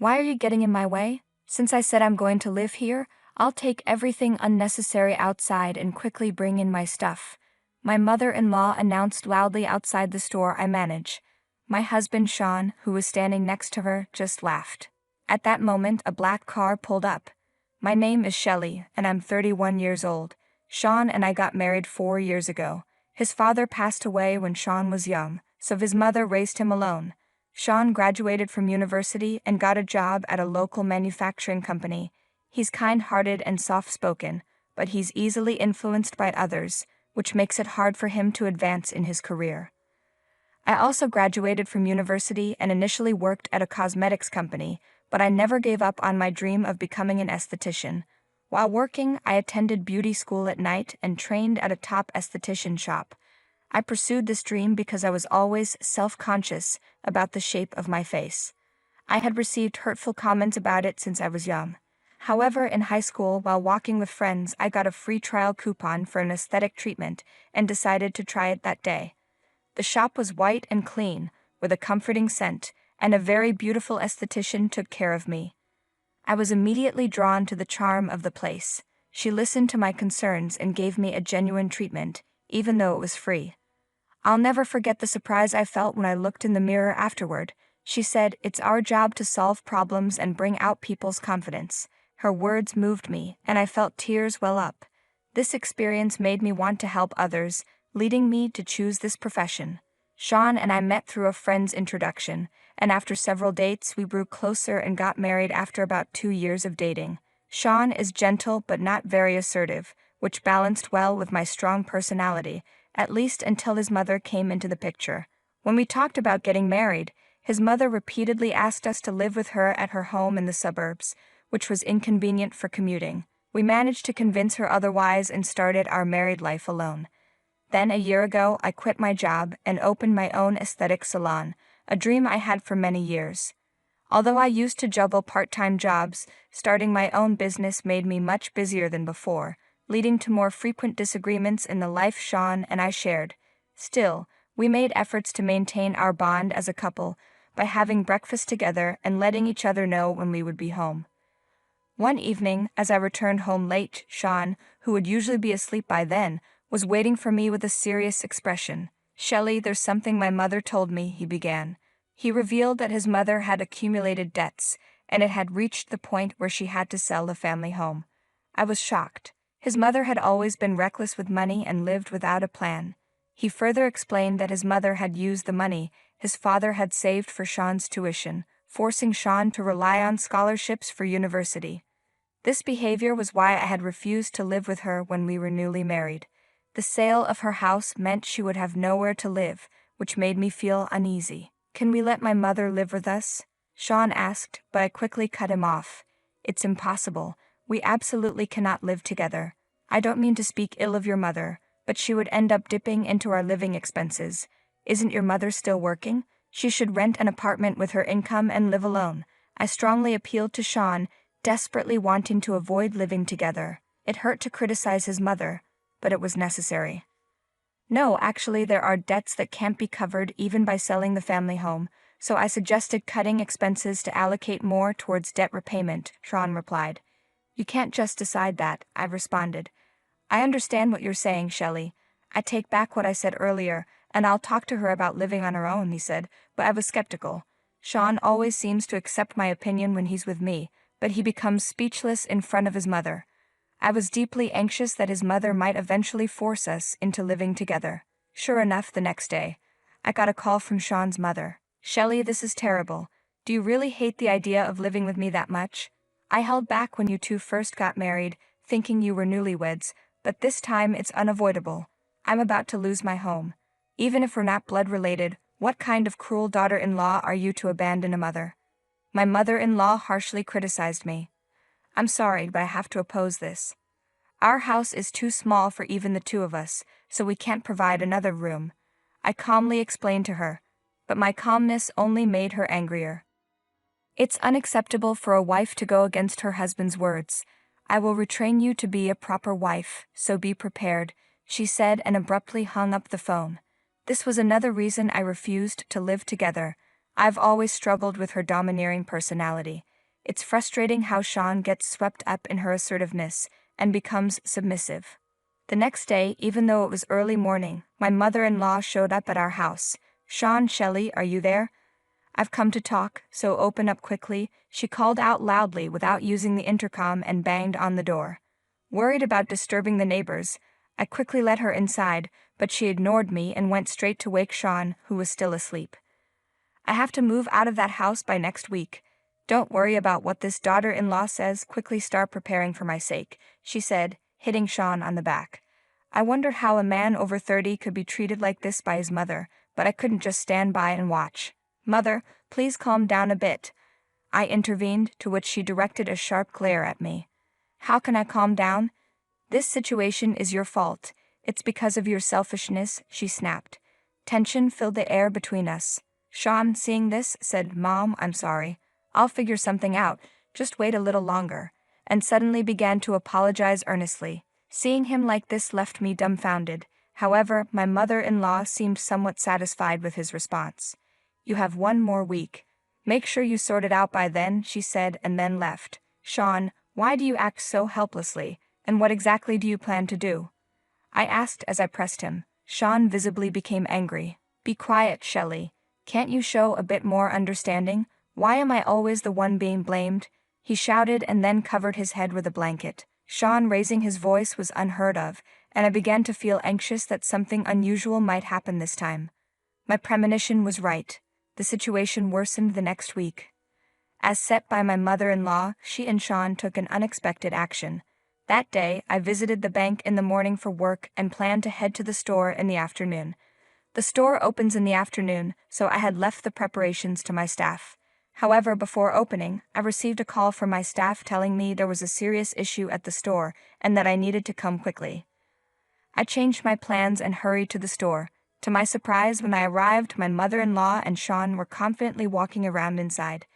Why are you getting in my way? Since I said I'm going to live here, I'll take everything unnecessary outside and quickly bring in my stuff. My mother-in-law announced loudly outside the store I manage. My husband Sean, who was standing next to her, just laughed. At that moment, a black car pulled up. My name is Shelley, and I'm 31 years old. Sean and I got married 4 years ago. His father passed away when Sean was young, so his mother raised him alone. Sean graduated from university and got a job at a local manufacturing company. He's kind-hearted and soft-spoken, but he's easily influenced by others, which makes it hard for him to advance in his career. I also graduated from university and initially worked at a cosmetics company, but I never gave up on my dream of becoming an esthetician. While working, I attended beauty school at night and trained at a top esthetician shop. I pursued this dream because I was always self-conscious about the shape of my face. I had received hurtful comments about it since I was young. However, in high school, while walking with friends, I got a free trial coupon for an aesthetic treatment and decided to try it that day. The shop was white and clean, with a comforting scent, and a very beautiful esthetician took care of me. I was immediately drawn to the charm of the place. She listened to my concerns and gave me a genuine treatment, even though it was free. I'll never forget the surprise I felt when I looked in the mirror afterward. She said, "It's our job to solve problems and bring out people's confidence." Her words moved me, and I felt tears well up. This experience made me want to help others, leading me to choose this profession. Sean and I met through a friend's introduction, and after several dates we grew closer and got married after about 2 years of dating. Sean is gentle but not very assertive, which balanced well with my strong personality, at least until his mother came into the picture. When we talked about getting married, his mother repeatedly asked us to live with her at her home in the suburbs, which was inconvenient for commuting. We managed to convince her otherwise and started our married life alone. Then a year ago, I quit my job and opened my own aesthetic salon, a dream I had for many years. Although I used to juggle part-time jobs, starting my own business made me much busier than before, leading to more frequent disagreements in the life Sean and I shared. Still, we made efforts to maintain our bond as a couple by having breakfast together and letting each other know when we would be home. One evening, as I returned home late, Sean, who would usually be asleep by then, was waiting for me with a serious expression. "Shelley, there's something my mother told me," he began. He revealed that his mother had accumulated debts, and it had reached the point where she had to sell the family home. I was shocked. His mother had always been reckless with money and lived without a plan. He further explained that his mother had used the money his father had saved for Sean's tuition, forcing Sean to rely on scholarships for university. This behavior was why I had refused to live with her when we were newly married. The sale of her house meant she would have nowhere to live, which made me feel uneasy. "Can we let my mother live with us?" Sean asked, but I quickly cut him off. "It's impossible. We absolutely cannot live together. I don't mean to speak ill of your mother, but she would end up dipping into our living expenses. Isn't your mother still working? She should rent an apartment with her income and live alone." I strongly appealed to Sean, desperately wanting to avoid living together. It hurt to criticize his mother, but it was necessary. "No, actually there are debts that can't be covered even by selling the family home, so I suggested cutting expenses to allocate more towards debt repayment," Sean replied. "You can't just decide that," I responded. "I understand what you're saying, Shelley. I take back what I said earlier, and I'll talk to her about living on her own," he said, but I was skeptical. Sean always seems to accept my opinion when he's with me, but he becomes speechless in front of his mother. I was deeply anxious that his mother might eventually force us into living together. Sure enough, the next day, I got a call from Sean's mother. "Shelley, this is terrible. Do you really hate the idea of living with me that much? I held back when you two first got married, thinking you were newlyweds, but this time it's unavoidable. I'm about to lose my home. Even if we're not blood-related, what kind of cruel daughter-in-law are you to abandon a mother?" My mother-in-law harshly criticized me. "I'm sorry, but I have to oppose this. Our house is too small for even the two of us, so we can't provide another room," I calmly explained to her, but my calmness only made her angrier. "It's unacceptable for a wife to go against her husband's words. I will retrain you to be a proper wife, so be prepared," she said and abruptly hung up the phone. This was another reason I refused to live together. I've always struggled with her domineering personality. It's frustrating how Sean gets swept up in her assertiveness and becomes submissive. The next day, even though it was early morning, my mother-in-law showed up at our house. "Sean, Shelley, are you there? I've come to talk, so open up quickly," she called out loudly without using the intercom and banged on the door. Worried about disturbing the neighbors, I quickly let her inside, but she ignored me and went straight to wake Sean, who was still asleep. "I have to move out of that house by next week. Don't worry about what this daughter-in-law says, quickly start preparing for my sake," she said, hitting Sean on the back. I wondered how a man over 30 could be treated like this by his mother, but I couldn't just stand by and watch. "Mother, please calm down a bit," I intervened, to which she directed a sharp glare at me. "How can I calm down? This situation is your fault. It's because of your selfishness," she snapped. Tension filled the air between us. Sean, seeing this, said, "Mom, I'm sorry. I'll figure something out, just wait a little longer," and suddenly began to apologize earnestly. Seeing him like this left me dumbfounded. However, my mother-in-law seemed somewhat satisfied with his response. "You have one more week. Make sure you sort it out by then," she said, and then left. "Sean, why do you act so helplessly, and what exactly do you plan to do?" I asked as I pressed him. Sean visibly became angry. "Be quiet, Shelley. Can't you show a bit more understanding? Why am I always the one being blamed?" he shouted and then covered his head with a blanket. Sean raising his voice was unheard of, and I began to feel anxious that something unusual might happen this time. My premonition was right. The situation worsened the next week. As set by my mother-in-law, she and Sean took an unexpected action. That day, I visited the bank in the morning for work and planned to head to the store in the afternoon. The store opens in the afternoon, so I had left the preparations to my staff. However, before opening, I received a call from my staff telling me there was a serious issue at the store and that I needed to come quickly. I changed my plans and hurried to the store. To my surprise, when I arrived, my mother-in-law and Sean were confidently walking around inside.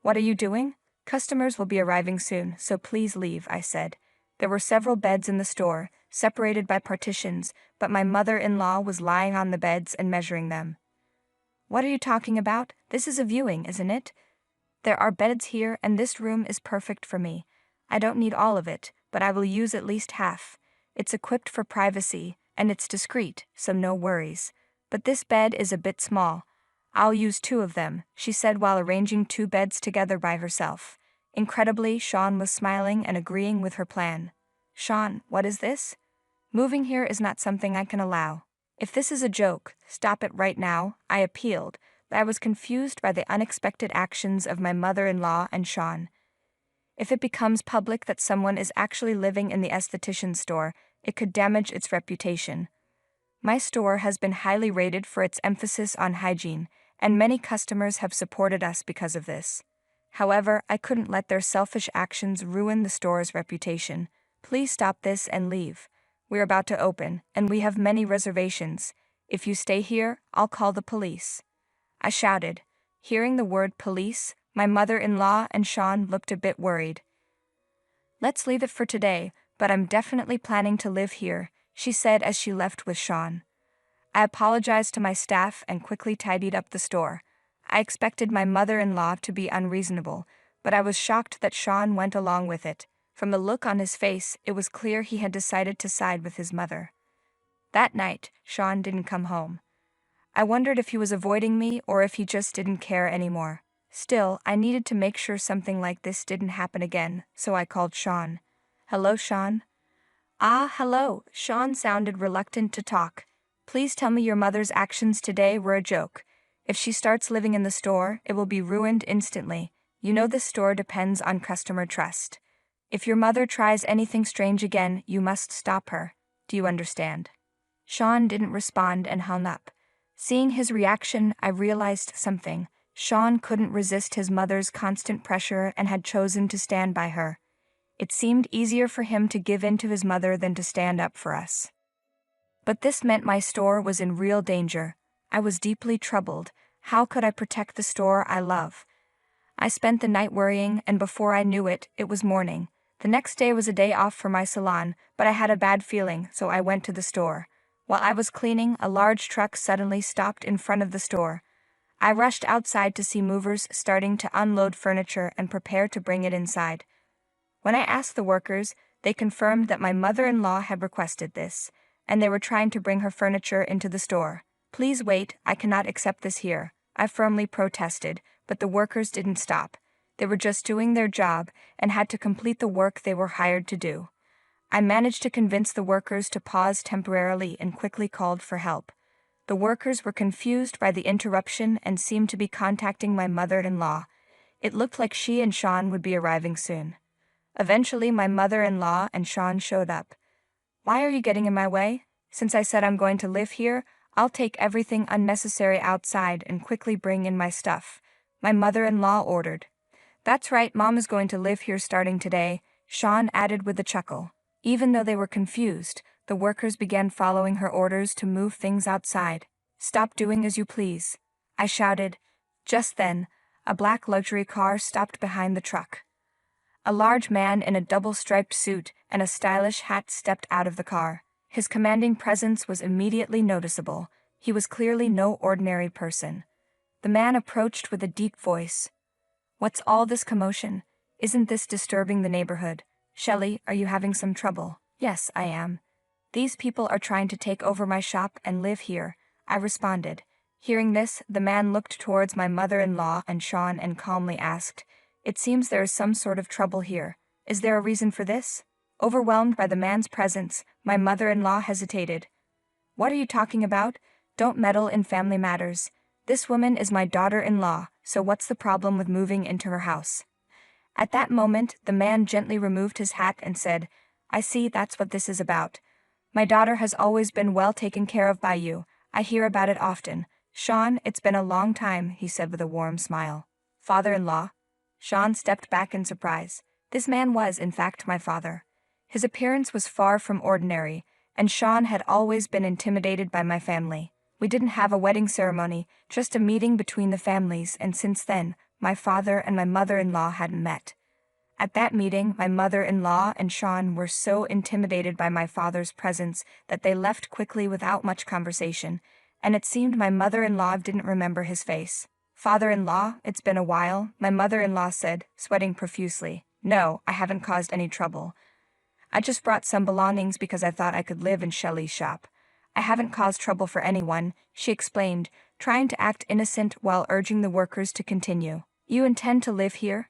"What are you doing? Customers will be arriving soon, so please leave," I said. There were several beds in the store, separated by partitions, but my mother-in-law was lying on the beds and measuring them. "What are you talking about? This is a viewing, isn't it? There are beds here and this room is perfect for me. I don't need all of it, but I will use at least half. It's equipped for privacy, and it's discreet, so no worries. But this bed is a bit small. I'll use 2 of them," she said while arranging 2 beds together by herself. Incredibly, Sean was smiling and agreeing with her plan. "Sean, what is this? Moving here is not something I can allow. If this is a joke, stop it right now," I appealed, but I was confused by the unexpected actions of my mother-in-law and Sean. If it becomes public that someone is actually living in the esthetician store, it could damage its reputation. My store has been highly rated for its emphasis on hygiene, and many customers have supported us because of this. However, I couldn't let their selfish actions ruin the store's reputation. "Please stop this and leave. We're about to open, and we have many reservations. If you stay here, I'll call the police," I shouted. Hearing the word police, my mother-in-law and Sean looked a bit worried. "Let's leave it for today, but I'm definitely planning to live here," she said as she left with Sean. I apologized to my staff and quickly tidied up the store. I expected my mother-in-law to be unreasonable, but I was shocked that Sean went along with it. From the look on his face, it was clear he had decided to side with his mother. That night, Sean didn't come home. I wondered if he was avoiding me or if he just didn't care anymore. Still, I needed to make sure something like this didn't happen again, so I called Sean. "Hello, Sean?" "Ah, hello." Sean sounded reluctant to talk. "Please tell me your mother's actions today were a joke. If she starts living in the store, it will be ruined instantly. You know this store depends on customer trust. If your mother tries anything strange again, you must stop her. Do you understand?" Sean didn't respond and hung up. Seeing his reaction, I realized something. Sean couldn't resist his mother's constant pressure and had chosen to stand by her. It seemed easier for him to give in to his mother than to stand up for us. But this meant my store was in real danger. I was deeply troubled. How could I protect the store I love? I spent the night worrying, and before I knew it, it was morning. The next day was a day off for my salon, but I had a bad feeling, so I went to the store. While I was cleaning, a large truck suddenly stopped in front of the store. I rushed outside to see movers starting to unload furniture and prepare to bring it inside. When I asked the workers, they confirmed that my mother-in-law had requested this, and they were trying to bring her furniture into the store. "Please wait, I cannot accept this here," I firmly protested, but the workers didn't stop. They were just doing their job and had to complete the work they were hired to do. I managed to convince the workers to pause temporarily and quickly called for help. The workers were confused by the interruption and seemed to be contacting my mother-in-law. It looked like she and Sean would be arriving soon. Eventually, my mother-in-law and Sean showed up. "Why are you getting in my way? Since I said I'm going to live here, I'll take everything unnecessary outside and quickly bring in my stuff," my mother-in-law ordered. "That's right, Mom is going to live here starting today," Sean added with a chuckle. Even though they were confused, the workers began following her orders to move things outside. "Stop doing as you please," I shouted. Just then, a black luxury car stopped behind the truck. A large man in a double-striped suit and a stylish hat stepped out of the car. His commanding presence was immediately noticeable. He was clearly no ordinary person. The man approached with a deep voice. "What's all this commotion? Isn't this disturbing the neighborhood? Shelley, are you having some trouble?" "Yes, I am. These people are trying to take over my shop and live here," I responded. Hearing this, the man looked towards my mother-in-law and Sean and calmly asked, "It seems there is some sort of trouble here. Is there a reason for this?" Overwhelmed by the man's presence, my mother-in-law hesitated. "What are you talking about? Don't meddle in family matters. This woman is my daughter-in-law, so what's the problem with moving into her house?" At that moment, the man gently removed his hat and said, "I see, that's what this is about. My daughter has always been well taken care of by you. I hear about it often. Sean, it's been a long time," he said with a warm smile. "Father-in-law?" Sean stepped back in surprise. This man was, in fact, my father. His appearance was far from ordinary, and Sean had always been intimidated by my family. We didn't have a wedding ceremony, just a meeting between the families, and since then, my father and my mother-in-law hadn't met. At that meeting, my mother-in-law and Sean were so intimidated by my father's presence that they left quickly without much conversation, and it seemed my mother-in-law didn't remember his face. "Father-in-law, it's been a while," my mother-in-law said, sweating profusely. "No, I haven't caused any trouble. I just brought some belongings because I thought I could live in Shelley's shop. I haven't caused trouble for anyone," she explained, trying to act innocent while urging the workers to continue. "You intend to live here?"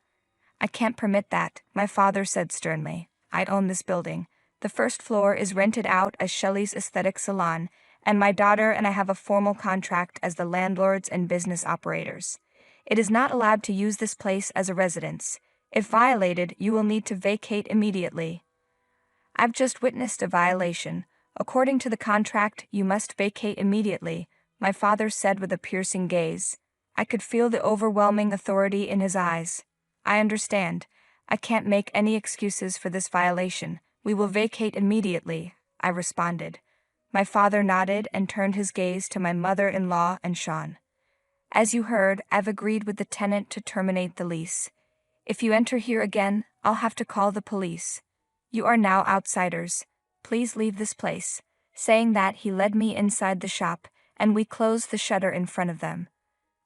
"I can't permit that," my father said sternly. "I own this building. The first floor is rented out as Shelley's aesthetic salon, and my daughter and I have a formal contract as the landlords and business operators. It is not allowed to use this place as a residence. If violated, you will need to vacate immediately." "I've just witnessed a violation. According to the contract, you must vacate immediately," my father said with a piercing gaze. I could feel the overwhelming authority in his eyes. "I understand. I can't make any excuses for this violation. We will vacate immediately," I responded. My father nodded and turned his gaze to my mother-in-law and Sean. "As you heard, I've agreed with the tenant to terminate the lease. If you enter here again, I'll have to call the police. You are now outsiders. Please leave this place." Saying that, he led me inside the shop, and we closed the shutter in front of them.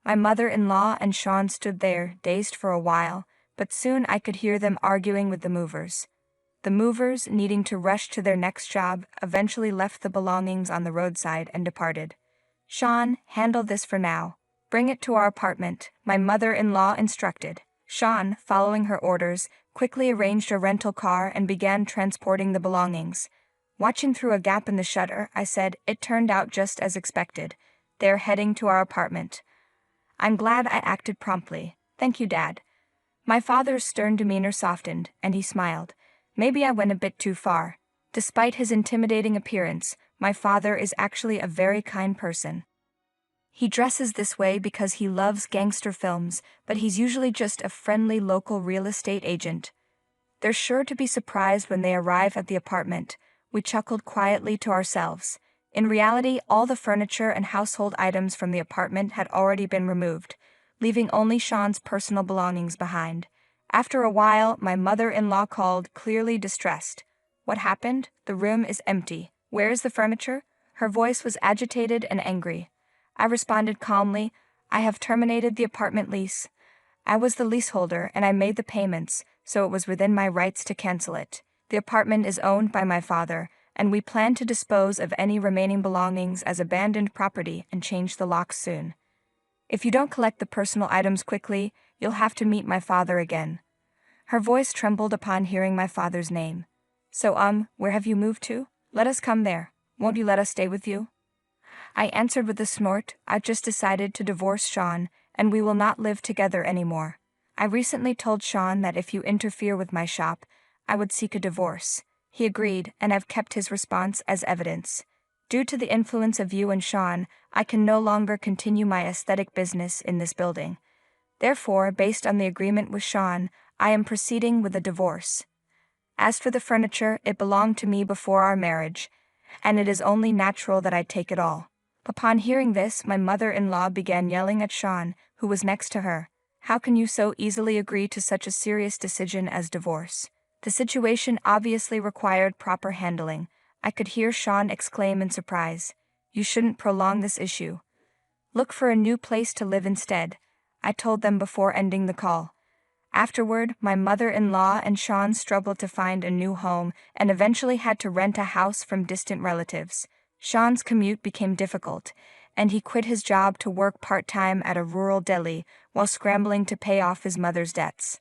My mother-in-law and Sean stood there, dazed for a while, but soon I could hear them arguing with the movers. The movers, needing to rush to their next job, eventually left the belongings on the roadside and departed. "Sean, handle this for now. Bring it to our apartment," my mother-in-law instructed. Sean, following her orders, quickly arranged a rental car and began transporting the belongings. Watching through a gap in the shutter, I said, "It turned out just as expected. They're heading to our apartment." "I'm glad I acted promptly. Thank you, Dad." My father's stern demeanor softened, and he smiled. Maybe I went a bit too far. Despite his intimidating appearance, my father is actually a very kind person. He dresses this way because he loves gangster films, but he's usually just a friendly local real estate agent. They're sure to be surprised when they arrive at the apartment. We chuckled quietly to ourselves. In reality, all the furniture and household items from the apartment had already been removed, leaving only Sean's personal belongings behind. After a while, my mother-in-law called, clearly distressed. "What happened? The room is empty. Where is the furniture?" Her voice was agitated and angry. I responded calmly, I have terminated the apartment lease. I was the leaseholder and I made the payments, so it was within my rights to cancel it. The apartment is owned by my father, and we plan to dispose of any remaining belongings as abandoned property and change the locks soon. If you don't collect the personal items quickly, you'll have to meet my father again. Her voice trembled upon hearing my father's name. So, where have you moved to? Let us come there. Won't you let us stay with you? I answered with a snort. I've just decided to divorce Sean, and we will not live together anymore. I recently told Sean that if you interfere with my shop, I would seek a divorce. He agreed, and I've kept his response as evidence. Due to the influence of you and Sean, I can no longer continue my aesthetic business in this building. Therefore, based on the agreement with Sean, I am proceeding with a divorce. As for the furniture, it belonged to me before our marriage, and it is only natural that I take it all. Upon hearing this, my mother-in-law began yelling at Sean, who was next to her. How can you so easily agree to such a serious decision as divorce? The situation obviously required proper handling. I could hear Sean exclaim in surprise. You shouldn't prolong this issue. Look for a new place to live instead, I told them before ending the call. Afterward, my mother-in-law and Sean struggled to find a new home and eventually had to rent a house from distant relatives. Sean's commute became difficult, and he quit his job to work part-time at a rural deli while scrambling to pay off his mother's debts.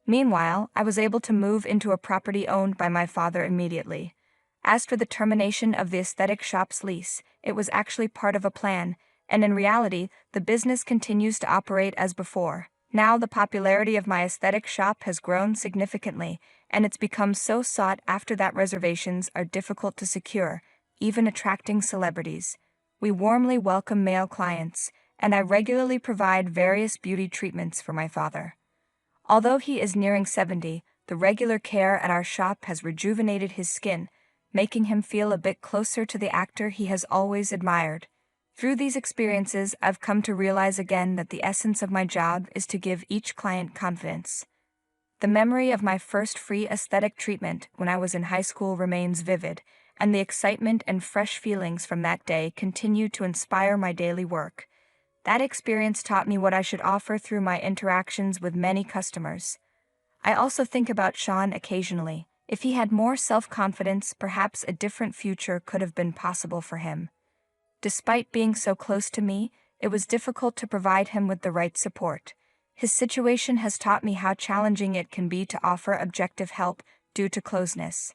Meanwhile, I was able to move into a property owned by my father immediately. As for the termination of the aesthetic shop's lease, it was actually part of a plan, and in reality, the business continues to operate as before. Now the popularity of my aesthetic shop has grown significantly, and it's become so sought after that reservations are difficult to secure, even attracting celebrities. We warmly welcome male clients, and I regularly provide various beauty treatments for my father. Although he is nearing 70, the regular care at our shop has rejuvenated his skin, making him feel a bit closer to the actor he has always admired. Through these experiences, I've come to realize again that the essence of my job is to give each client confidence. The memory of my first free aesthetic treatment when I was in high school remains vivid, and the excitement and fresh feelings from that day continue to inspire my daily work. That experience taught me what I should offer through my interactions with many customers. I also think about Sean occasionally. If he had more self-confidence, perhaps a different future could have been possible for him. Despite being so close to me, it was difficult to provide him with the right support. His situation has taught me how challenging it can be to offer objective help due to closeness.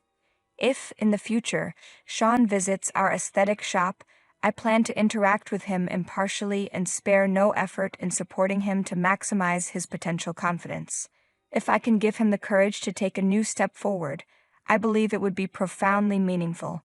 If, in the future, Sean visits our aesthetic shop, I plan to interact with him impartially and spare no effort in supporting him to maximize his potential confidence. If I can give him the courage to take a new step forward, I believe it would be profoundly meaningful.